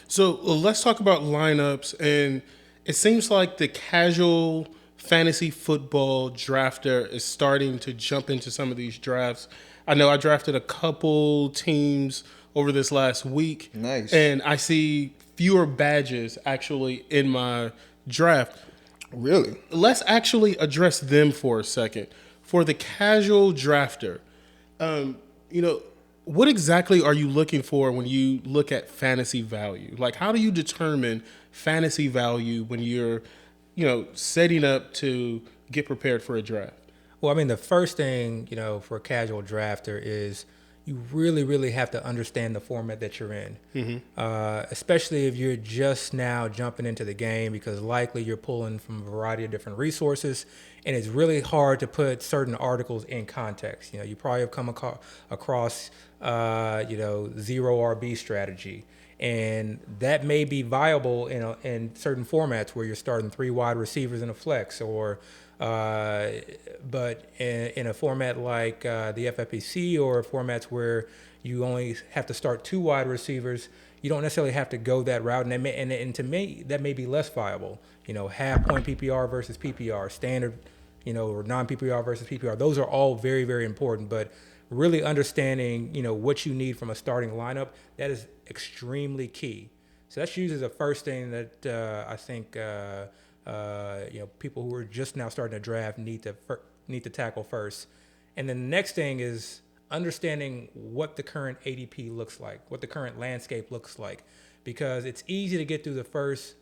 So let's talk about lineups. And it seems like the casual fantasy football drafter is starting to jump into some of these drafts. I know I drafted a couple teams over this last week, Nice. and I see fewer badges actually in my draft. Really? Let's actually address them for a second. For the casual drafter, um, you know, what exactly are you looking for when you look at fantasy value? Like, how do you determine fantasy value when you're, setting up to get prepared for a draft? Well, I mean, the first thing, for a casual drafter is you really, really have to understand the format that you're in, especially if you're just now jumping into the game, because likely you're pulling from a variety of different resources, and it's really hard to put certain articles in context. You probably have come across, zero RB strategy. And that may be viable in certain formats where you're starting three wide receivers in a flex, or but in a format like the FFPC, or formats where you only have to start two wide receivers, you don't necessarily have to go that route. And to me, that may be less viable. Half point PPR versus PPR, standard, or non PPR versus PPR. Those are all very, very important. But really understanding, what you need from a starting lineup, that is extremely key. So that's usually the first thing that I think people who are just now starting to draft need to tackle first. And then the next thing is understanding what the current ADP looks like, what the current landscape looks like, because it's easy to get through the first,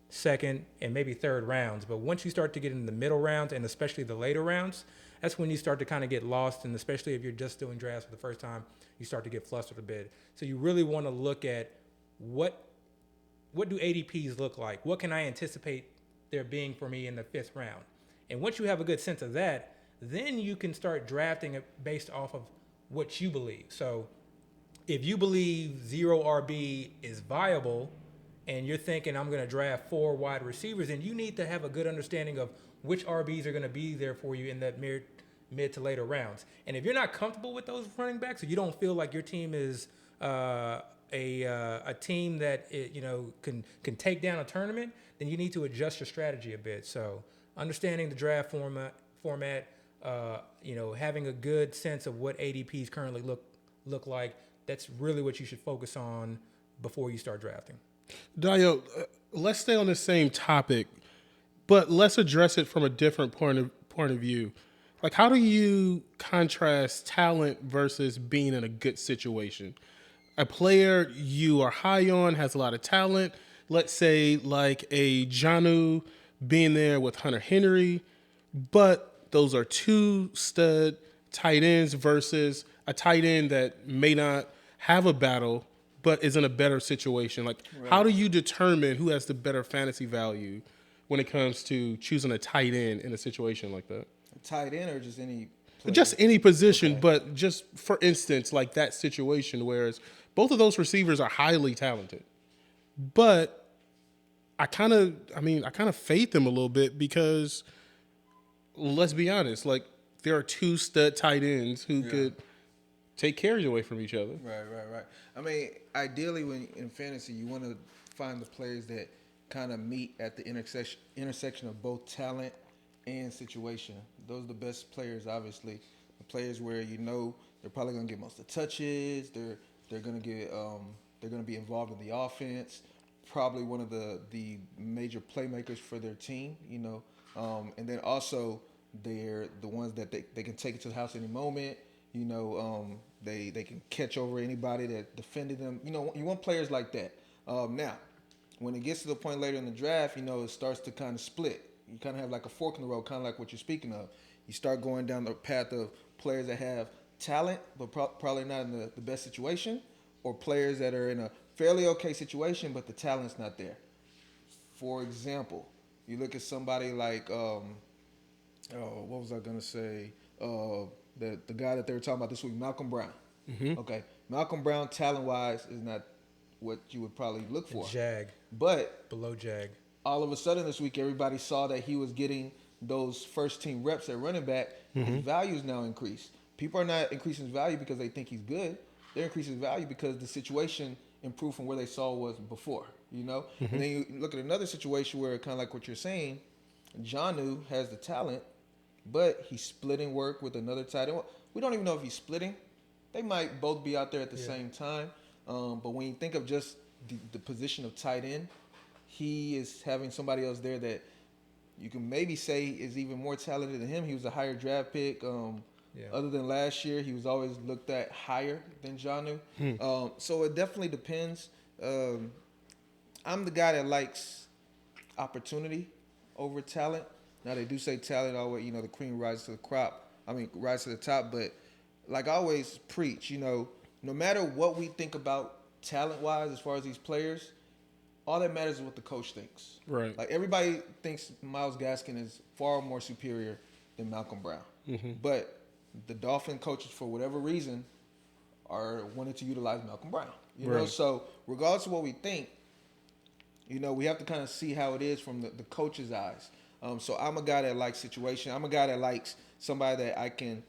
second, and maybe third rounds. But once you start to get in the middle rounds, and especially the later rounds, that's when you start to kind of get lost. And especially if you're just doing drafts for the first time, you start to get flustered a bit. So you really want to look at what do ADPs look like? What can I anticipate there being for me in the fifth round? And once you have a good sense of that, then you can start drafting it based off of what you believe. So if you believe zero RB is viable, and you're thinking I'm going to draft four wide receivers, then you need to have a good understanding of which RBs are going to be there for you in that mid to later rounds. And if you're not comfortable with those running backs, or you don't feel like your team is a team that can take down a tournament, then you need to adjust your strategy a bit. So understanding the draft format, having a good sense of what ADPs currently look like. That's really what you should focus on before you start drafting. Dio, let's stay on the same topic, but let's address it from a different point of view. Like, how do you contrast talent versus being in a good situation? A player you are high on has a lot of talent. Let's say like a Janu being there with Hunter Henry, but those are two stud tight ends versus a tight end that may not have a battle but is in a better situation. Like, how Right. do you determine who has the better fantasy value when it comes to choosing a tight end in a situation like that? Tight end or just any player? Just any position, Okay. but just for instance, like that situation, whereas both of those receivers are highly talented, but I kind of faith them a little bit because let's be honest, like there are two stud tight ends who Yeah. could take carries away from each other. Right. I mean, ideally, when in fantasy, you want to find the players that kind of meet at the intersection of both talent and situation. Those are the best players, obviously. The players where they're probably going to get most of the touches. They're going to get they're going to be involved in the offense. Probably one of the major playmakers for their team. And then also they're the ones that they can take it to the house any moment. They can catch over anybody that defended them. You want players like that. Now, when it gets to the point later in the draft, it starts to kind of split. You kind of have like a fork in the road, kind of like what you're speaking of. You start going down the path of players that have talent, but probably not in the best situation, or players that are in a fairly okay situation, but the talent's not there. For example, you look at somebody like what was I gonna say? The guy that they were talking about this week, Malcolm Brown. Okay, Malcolm Brown, talent wise, is not what you would probably look for. Jag, But below Jag. all of a sudden this week, everybody saw that he was getting those first team reps at running back. His value is now increased. People are not increasing his value because they think he's good. They're increasing his value because the situation improve from where they saw was before, you know? And then you look at another situation where kind of like what you're saying, Jonnu has the talent, but he's splitting work with another tight end. We don't even know if he's splitting. They might both be out there at the same time. But when you think of just the position of tight end, he is having somebody else there that you can maybe say is even more talented than him. He was a higher draft pick. Other than last year, he was always looked at higher than Jonnu. So it definitely depends. I'm the guy that likes opportunity over talent. Now, they do say talent always, the cream rises to the crop. Rise to the top. But like I always preach, no matter what we think about talent-wise as far as these players, all that matters is what the coach thinks. Right. Like, everybody thinks Myles Gaskin is far more superior than Malcolm Brown. But the Dolphin coaches, for whatever reason, are wanting to utilize Malcolm Brown. You know, so regardless of what we think, we have to kind of see how it is from the coach's eyes. So I'm a guy that likes situation. I'm a guy that likes somebody that I can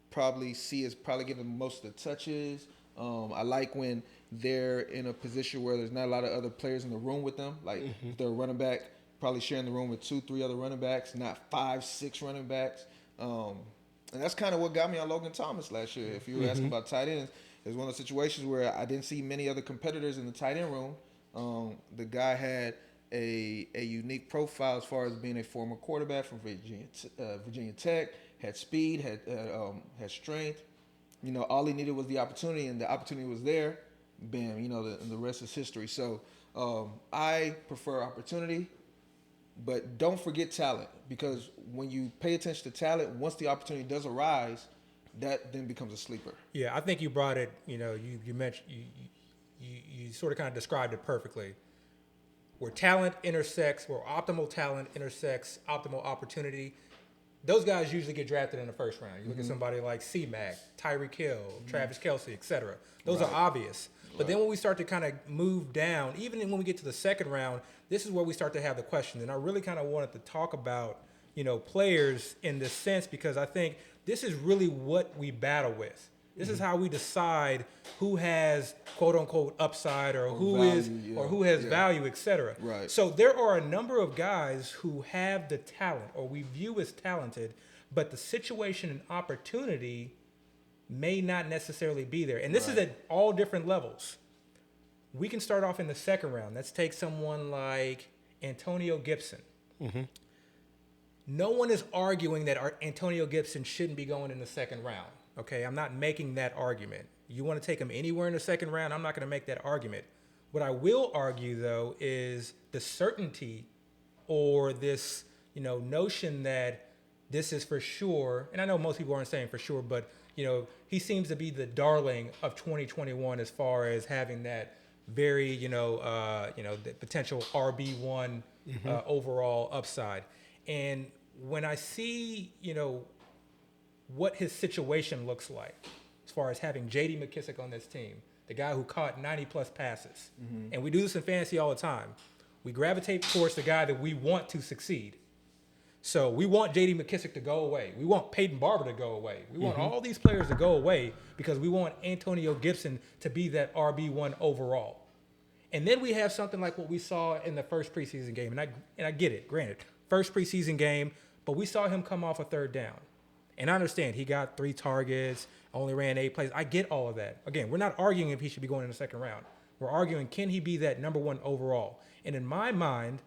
probably see is probably getting most of the touches. I like when they're in a position where there's not a lot of other players in the room with them. Like, if they're a running back, probably sharing the room with 2-3 other running backs, not 5-6 running backs. And that's kind of what got me on Logan Thomas last year. If you were asking about tight ends, it was one of those situations where I didn't see many other competitors in the tight end room. The guy had a unique profile as far as being a former quarterback from Virginia Tech, had speed, had strength. All he needed was the opportunity, and the opportunity was there. Bam, the rest is history. So I prefer opportunity, but don't forget talent, because when you pay attention to talent, once the opportunity does arise, that then becomes a sleeper. Yeah, I think you brought it. You mentioned you sort of kind of described it perfectly. Where optimal talent intersects optimal opportunity, those guys usually get drafted in the first round. You look at somebody like C-Mac, Tyreek Hill, Travis Kelce, etc. Those are obvious. But then when we start to kind of move down, even when we get to the second round, this is where we start to have the questions. And I really kind of wanted to talk about, players in this sense, because I think this is really what we battle with. This is how we decide who has quote unquote upside or who has value, etc. Right. So there are a number of guys who have the talent, or we view as talented, but the situation and opportunity may not necessarily be there. And this is at all different levels. We can start off in the second round. Let's take someone like Antonio Gibson. No one is arguing that Antonio Gibson shouldn't be going in the second round. Okay, I'm not making that argument. You want to take him anywhere in the second round, I'm not going to make that argument. What I will argue, though, is the certainty or this, notion that this is for sure. And I know most people aren't saying for sure, but, he seems to be the darling of 2021 as far as having that very, the potential RB1 overall upside. And when I see, what his situation looks like as far as having J.D. McKissic on this team, the guy who caught 90-plus passes. And we do this in fantasy all the time. We gravitate towards the guy that we want to succeed. So we want J.D. McKissic to go away. We want Peyton Barber to go away. We want all these players to go away because we want Antonio Gibson to be that RB1 overall. And then we have something like what we saw in the first preseason game. And I get it, granted. First preseason game, but we saw him come off a third down. And I understand he got 3 targets, only ran 8 plays. I get all of that. Again, we're not arguing if he should be going in the second round. We're arguing, can he be that number 1 overall? And in my mind,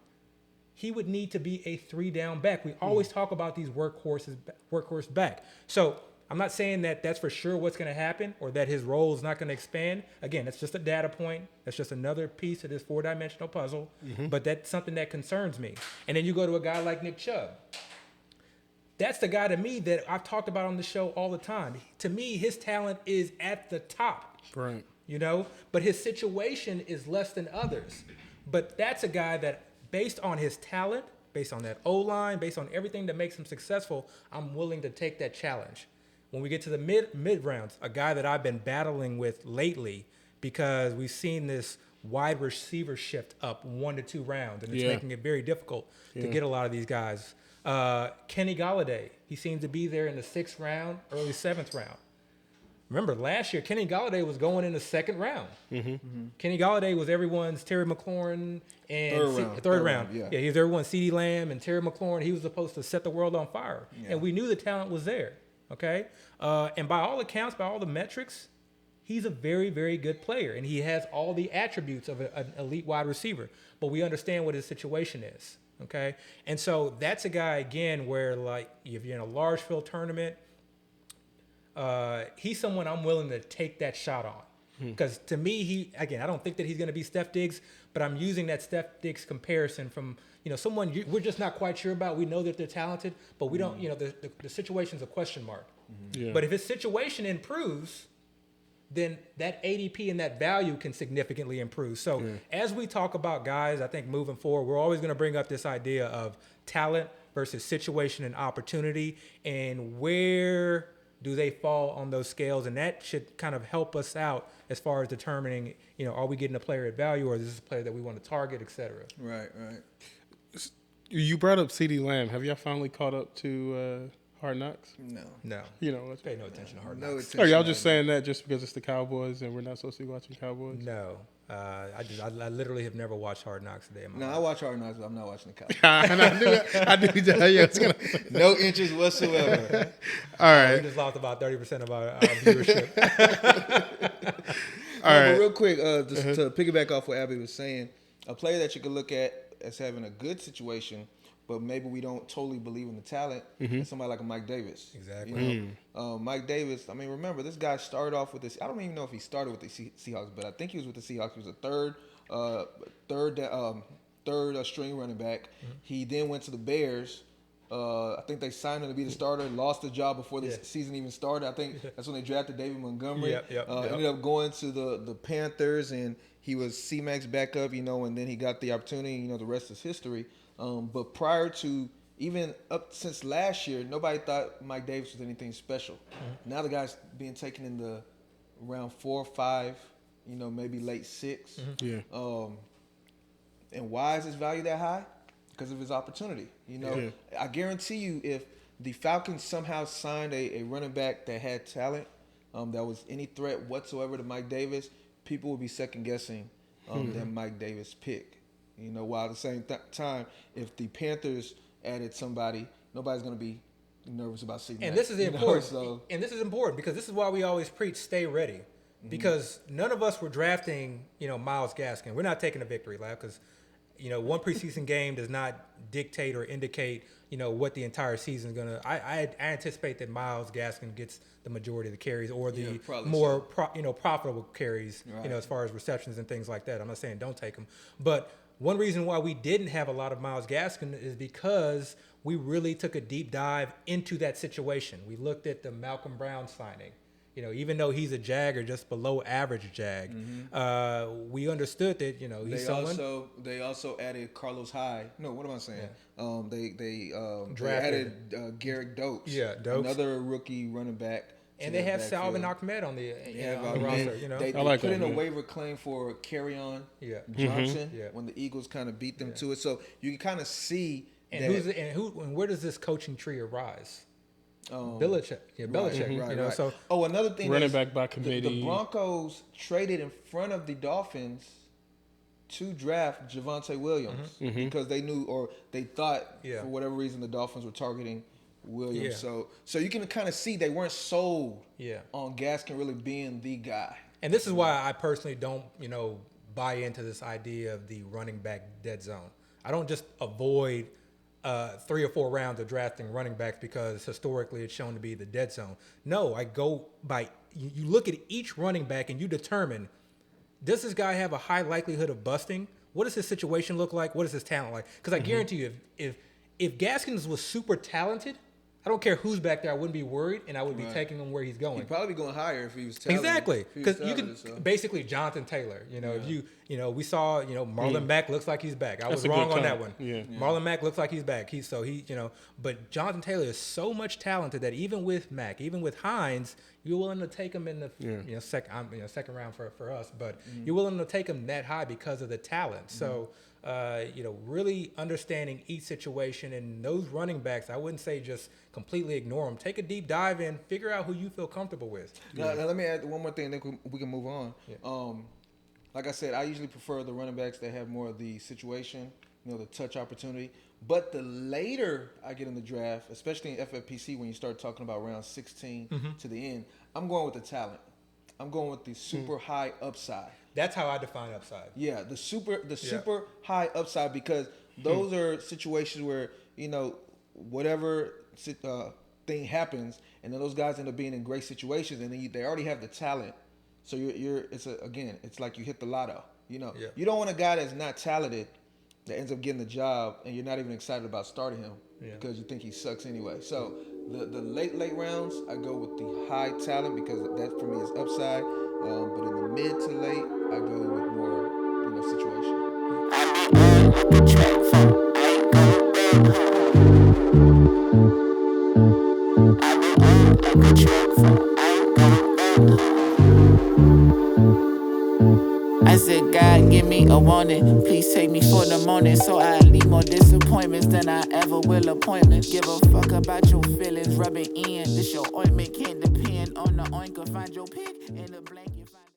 he would need to be a 3-down back. We always talk about these workhorse back. So I'm not saying that that's for sure what's going to happen or that his role is not going to expand. Again, that's just a data point. That's just another piece of this 4-dimensional puzzle. But that's something that concerns me. And then you go to a guy like Nick Chubb. That's the guy to me that I've talked about on the show all the time. To me, his talent is at the top. Right. But his situation is less than others. But that's a guy that, based on his talent, based on that O-line, based on everything that makes him successful, I'm willing to take that challenge. When we get to the mid rounds, a guy that I've been battling with lately because we've seen this wide receiver shift up 1 to 2 rounds, and it's making it very difficult to get a lot of these guys. Kenny Gallaudet, he seems to be there in the 6th round, early 7th round. Remember, last year, Kenny Gallaudet was going in the second round. Kenny Gallaudet was everyone's Terry McLaurin and third round. Yeah, he was everyone's CeeDee Lamb and Terry McLaurin. He was supposed to set the world on fire. Yeah. And we knew the talent was there, okay? And by all accounts, by all the metrics, he's a very, very good player. And he has all the attributes of an elite wide receiver. But we understand what his situation is, okay? And so that's a guy, again, where, like, if you're in a large field tournament, he's someone I'm willing to take that shot on. Because to me, I don't think that he's going to be Steph Diggs, but I'm using that Steph Diggs comparison from, someone we're just not quite sure about. We know that they're talented, but we don't, the situation's a question mark. Yeah. But if his situation improves, then that ADP and that value can significantly improve. So as we talk about guys, I think moving forward, we're always going to bring up this idea of talent versus situation and opportunity, and where do they fall on those scales? And that should kind of help us out as far as determining, are we getting a player at value, or is this a player that we want to target, et cetera? Right. You brought up CeeDee Lamb. Have y'all finally caught up to Hard Knocks? No. Let's Pay no attention to Hard No Knocks. attention. Are y'all just saying that just because it's the Cowboys and we're not supposed to be watching Cowboys? No. I literally have never watched Hard Knocks a day in my No, life. I watch Hard Knocks, but I'm not watching the Cowboys. And I knew that. Yeah, it's gonna. No interest whatsoever. All We right. just lost about 30% of our viewership. All right. But real quick, just to piggyback off what Abby was saying, a player that you could look at as having a good situation, but maybe we don't totally believe in the talent, is somebody like a Mike Davis. Exactly. Mike Davis, I mean, remember, this guy started off with this. I don't even know if he started with the Seahawks, but I think he was with the Seahawks. He was a third string running back. He then went to the Bears. I think they signed him to be the starter, lost the job before the season even started. I think that's when they drafted David Montgomery. Ended up going to the Panthers, and he was C-Mac's backup, and then he got the opportunity. The rest is history. But prior to, even up since last year, nobody thought Mike Davis was anything special. Now the guy's being taken in the round 4 or 5, maybe late 6. Yeah. And why is his value that high? Because of his opportunity. I guarantee you, if the Falcons somehow signed a running back that had talent, that was any threat whatsoever to Mike Davis, people would be second guessing that Mike Davis pick. While at the same time, if the Panthers added somebody, nobody's going to be nervous about seeing that. And this is important. And this is important because this is why we always preach stay ready. Because none of us were drafting, Myles Gaskin. We're not taking a victory lap because, one preseason game does not dictate or indicate, what the entire season is going to. I anticipate that Myles Gaskin gets the majority of the carries or the more profitable carries, as far as receptions and things like that. I'm not saying don't take them, but one reason why we didn't have a lot of Myles Gaskin is because we really took a deep dive into that situation. We looked at the Malcolm Brown signing. Even though he's a Jag or just below average Jag, we understood that, he's someone. They also added Carlos Hyde. No, what am I saying? Yeah. They Drafted. added Garrett Dokes. Yeah, Dokes. Another rookie running back. And they have Salvin Ahmed on the roster. They like put that, in a man. waiver claim for Carryon Mm-hmm. Johnson Yeah. when the Eagles kind of beat them to it. So you can kind of see And where does this coaching tree arise? Belichick. Yeah, Right, Belichick. right. So Another thing Running is back by the committee. Broncos traded in front of the Dolphins to draft Javonte Williams because they knew or they thought for whatever reason the Dolphins were targeting Williams. Yeah. So you can kind of see they weren't sold Yeah. on Gaskin really being the guy. And this is why I personally don't, buy into this idea of the running back dead zone. I don't just avoid 3 or 4 rounds of drafting running backs because historically it's shown to be the dead zone. No, I go by, you look at each running back and you determine, does this guy have a high likelihood of busting? What does his situation look like? What is his talent like? Because I guarantee you, if Gaskins was super talented, I don't care who's back there. I wouldn't be worried, and I would be taking him where he's going. He'd probably be going higher if he was talented. Exactly, because you can basically Jonathan Taylor. If we saw, Marlon Mack looks like he's back. I was wrong on that one. Yeah. Marlon Mack looks like he's back. But Jonathan Taylor is so much talented that even with Mack, even with Hines, you're willing to take him in the second round for us. But you're willing to take him that high because of the talent. So really understanding each situation. And those running backs, I wouldn't say just completely ignore them. Take a deep dive and figure out who you feel comfortable with. Now, let me add one more thing, then we can move on. Yeah. Like I said, I usually prefer the running backs that have more of the situation, the touch opportunity. But the later I get in the draft, especially in FFPC, when you start talking about round 16 to the end, I'm going with the talent. I'm going with the super high upside. That's how I define upside. Yeah, the super high upside, because those are situations where whatever thing happens, and then those guys end up being in great situations, and then they already have the talent. So it's like you hit the lotto. You don't want a guy that's not talented that ends up getting the job, and you're not even excited about starting him because you think he sucks anyway. So the late rounds, I go with the high talent because that for me is upside. But in the mid to late, I go with more situation. I said, God, give me a warning. Please take me for the morning, so I leave more disappointments than I ever will appointments. Give a fuck about your feelings, rub it in. This your ointment, can't depend on the oinker. Find your pick in the blanket.